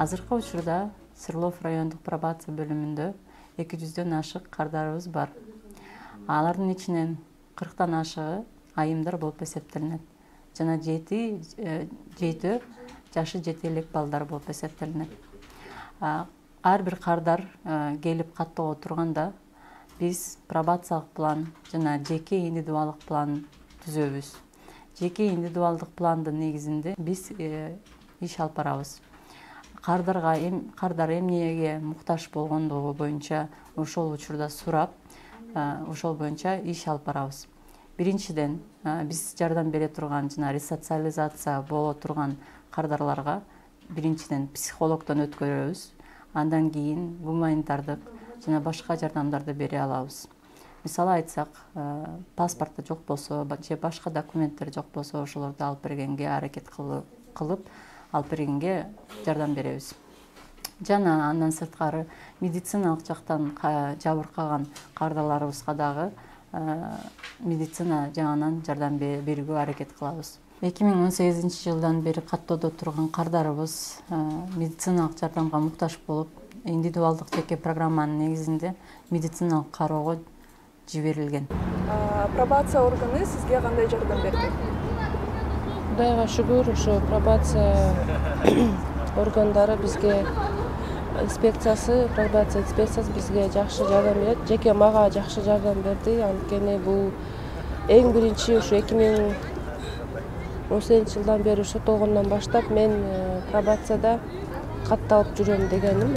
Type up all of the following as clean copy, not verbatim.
Азыркы учурда Сырлов райондук пробация бөлүмүндө 200дөн ашык кардарыбыз бар. Алардын ичинен 40тан ашыгы айымдар болуп эсептелинет. Жана 7 жашы жете элек балдар болуп эсептелинет. Ар бир кардар келип каттоого турганда биз пробациялык план жана жеке индивидуалдык план түзөбүз. Жеке индивидуалдык пландын негизинде биз иш алып барабыз. Кардар эмнеге муктаж болгондугу боюнча ошол учурда сурап, ошол боюнча иш алып барабыз. Биринчиден, биз жардам бере турган жана ресоциализация боло турган кардарларга биринчиден психологдон өткөрөбүз. Андан кийин гуманитардык жана башка жардамдарды бере алабыз. Мисалы айтсак, паспортту жок болсо же башка документтер жок болсо ошолорду алып бергенге аракет кылып алып бергенге жардам беребиз. Жана андан сырткары медициналык жактан жабыркаган кардарларыбызга дагы медицина жагынан жардам берүүгө аракет кылабыз. 2018-жылдан бери каттоодо турган кардарыбыз медициналык жардамга муктаж болуп, индивидуалдык жеке программанын негизинде медициналык кароого жиберилген. Пробация органы сизге кандай жардам берди? Кудайга шүгүр, ошо пробация органдары бизге пробация инспекциясы бизге жакшы жардам берет. Жеке мага жакшы жардам берди. Анткени бул эң биринчи ушу 2018-жылдан бери соттолгондон баштап мен пробацияда катталып жүрөм дегеним.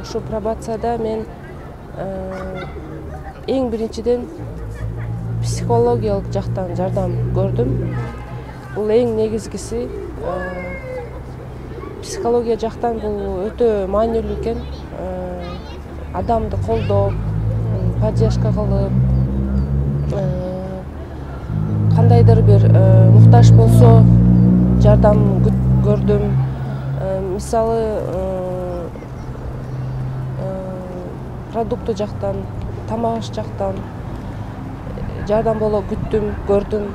Ошо пробацияда мен эң биринчиден психологиялык жактан жардам көрдүм. Бул эң негизгиси. Психология жактан бул өтө маанилүү экен. Адамды колдоп, поддержка кылып, кандайдыр бир муктаж болсо жардам көрдүм. Мисалы, продукты жактан, тамак аш жактан жардам боло күттүм, көрдүм.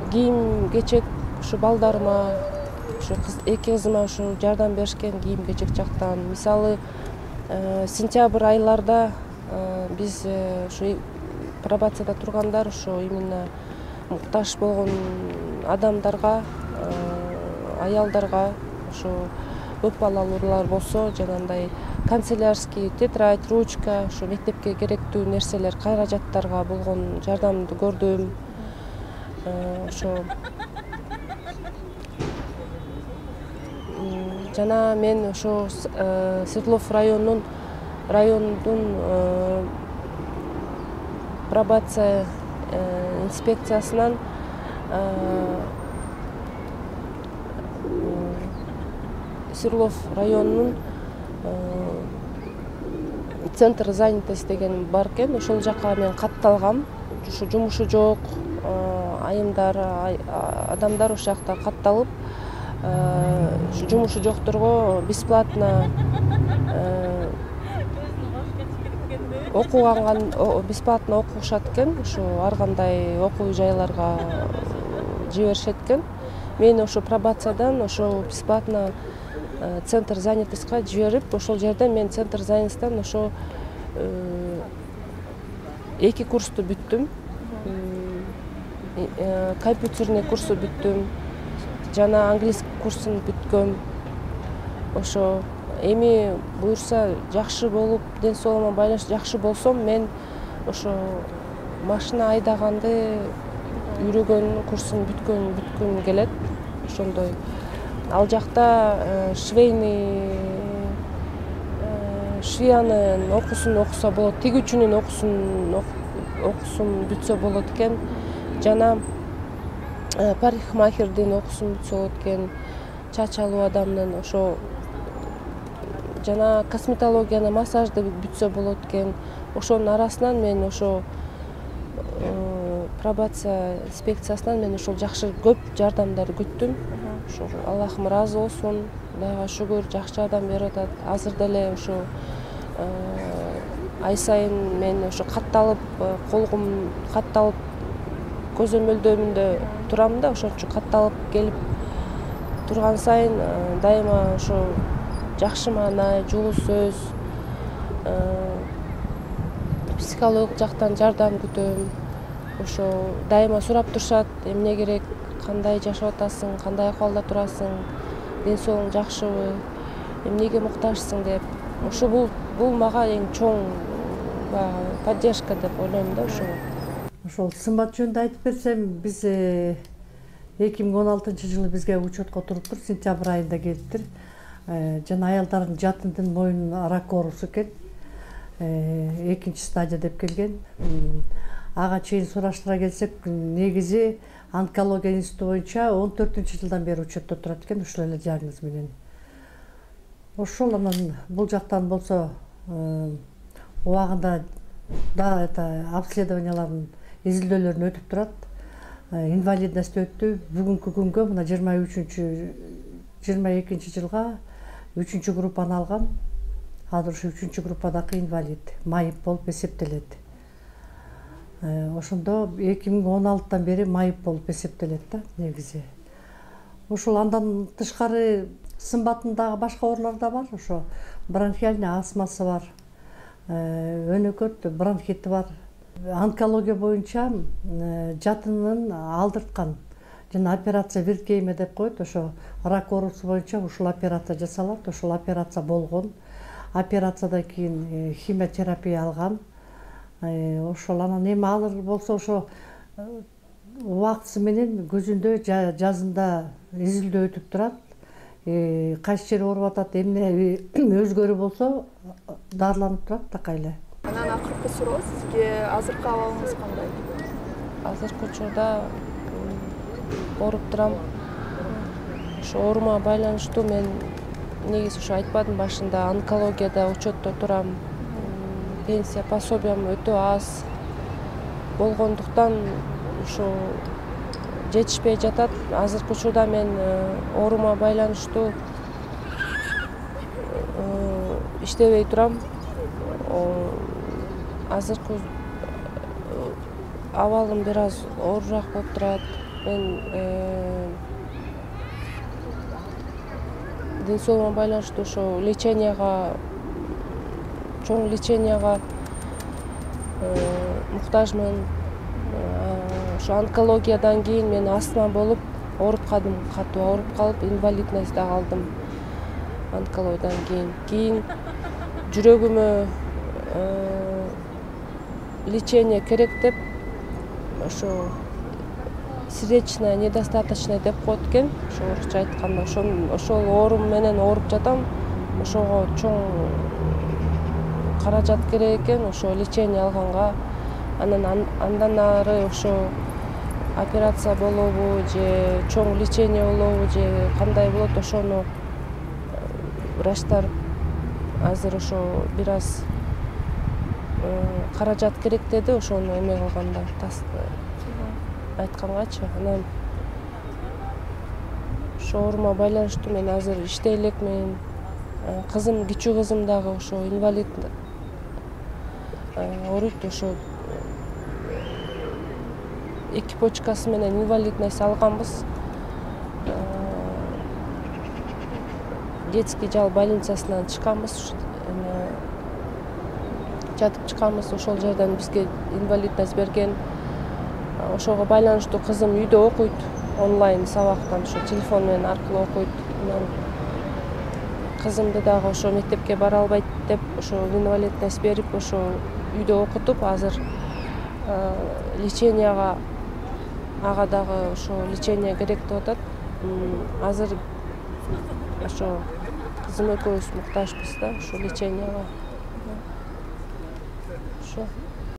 Кийим кечек ушу балдарыма, ушу эки кызыма ушу жардам беришкен кийим кечек жактан. Мисалы, сентябрь айларда биз ушу пробацияда тургандар ушу именно муктаж болгон адамдарга, аялдарга ушу көп балалуулар болсо, жанагындай канцелярский тетрадь, ручка, ушу мектепке керектүү нерселер, каражаттарга болгон жардамды көрдүм. Жана мен ошо Свердлов районунун пробация инспекциясынан Свердлов районунун центр занятости деген бар экен. Ошол жака мен катталгам. Ушу жумушу жок айымдар, адамдар ошол жакта катталып, жумушу жокторго бесплатно бесплатно окушат экен. Ушу ар кандай окуу жайларга жиберишет экен. Мен ошо пробациядан ошо бесплатно центр занятостька жиберип, ошол жерде мен центр занятостьтан ошо 2 курсту бүттүм. Компьютерный курсу бүттүм. Жана английский курсун бүткөм. Ошо эми буюрса жакшы болуп, ден соолугума байланыштуу жакшы болсом, мен ошо машина айдаганды үйрөгөн курсун бүткүм келет. Ошондой. Ал жакта швеянын окуусун окуса болот, тигүүчүнүн окуусун бүтсө болот экен. Жана парикмахердин окуусун бүтсө болот экен. Чач алуу адамдын ошо жана косметологияны, массажды бүтсө болот экен. Ошонун арасынан мен ошо пробация инспекциясынан мен ошол жакшы көп жардамдар күттүм. Ошо Аллахым ыраазы болсун. Кудайга шүгүр, жакшы жардам берип атат. Азыр деле ошо ай сайын мен ошо катталып, колгум катталып көзөмөлдөмүндө турам да, ошон үчүн катталып келип турган сайын дайыма ошо жакшы маанай, жылуу сөз, психологик жактан жардам күтөм. Ошо дайыма сурап турушат, эмне керек, кандай жашап атасың, кандай акыбалда турасың, ден соолугуң жакшыбы, эмнеге муктажсың деп. Ошо бул мага эң чоң поддержка деп ойлойм да ошого. Ошол сымбат жөнүндө айтып берсем, биз 2016-жылы бизге учетко туруптур, сентябрь айында келиптир. Жана аялдардын жатындын мойнуна рак оорусу экен. Экинчи стадия деп келген. Ага чейин сураштыра келсек, негизи онкология институту боюнча 14-жылдан бери учетто турат экен, ушул эле диагноз менен. Ошол анан бул жактан болсо убагында да обследованияларын, изилдөөлөрүн өтүп турат. Инвалидность өттү. Бүгүнкү күнгө мына 22 жылга 3 группаны алган. Азыр ушу 3 группадагы инвалид, майып болуп эсептелет. Ошондо 2016-тан бери майып болуп эсептелет да негизи. Ошол андан тышкары сымбатындагы башка оорулар да бар. Ошо бронхиальный астмасы бар. Өнөкөт бронхити бар. Онкология боюнча жатынын алдырткан жана операция виркейме деп коет. Ошо рак оорусу боюнча ушул операция жасалат. Ошол операция болгон. Операциядан кийин химиотерапия алган. Ошол анан эми алыр болсо ошо убактысы менен көзүндө жазында изилдөө өтүп турат. Кайсы жери ооруп атат, эмне өзгөрүү болсо дарыланып турат такай эле. Анан акыркы суроо, сизге азыркы абалыңыз кандай? Азыркы учурда ооруп турам. Ошо оорума байланыштуу мен негизи ошо айтпадым башында, онкологияда учетто турам. Пенсия, пособиям өтө аз болгондуктан ошо жетишпей жатат. Азыркы учурда мен оорума байланыштуу иштебей турам. Азыркы абалым бир аз оорураак болуп турат. Мен ден соолугума байланыштуу ошо чоң леченияга муктажмын. Ошо онкологиядан кийин мен астма болуп ооруп калдым, катуу ооруп калып, инвалидность да алдым. Онкологиядан кийин жүрөгүмө лечение керек деп ошо сердечная недостаточная деп коет экен, ошо орусча айтканда. Ошол оорум менен ооруп жатам. Ошого чоң каражат керек экен, ошо лечение алганга. Анан андан ары ошо операция болобу же чоң лечение болобу же кандай болот, ошону врачтар азыр ошо бир аз каражат керек деди, ошону эме кылганда айткангачы. Анан ошо оорума байланыштуу мен азыр иштей элекмин. Кызым, кичүү кызым дагы ошо инвалид ооруйт. Ошо 2 почкасы менен инвалидность алганбыз. Детский жал больницасынан чыкканбыз. Жатып чыкканбыз. Ошол жерден бизге инвалидность берген. Ошого байланыштуу кызым үйдө окуйт, онлайн сабактан ошо телефон менен аркылуу окуйт. Анан кызымды дагы ошо мектепке бара албайт деп ошо инвалидность берип, ошо үйдө окутуп, азыр леченияга ага дагы ошо лечение керек деп атат. Азыр ошо кызым экөөбүз муктажбыз да ошо леченияга. Ошо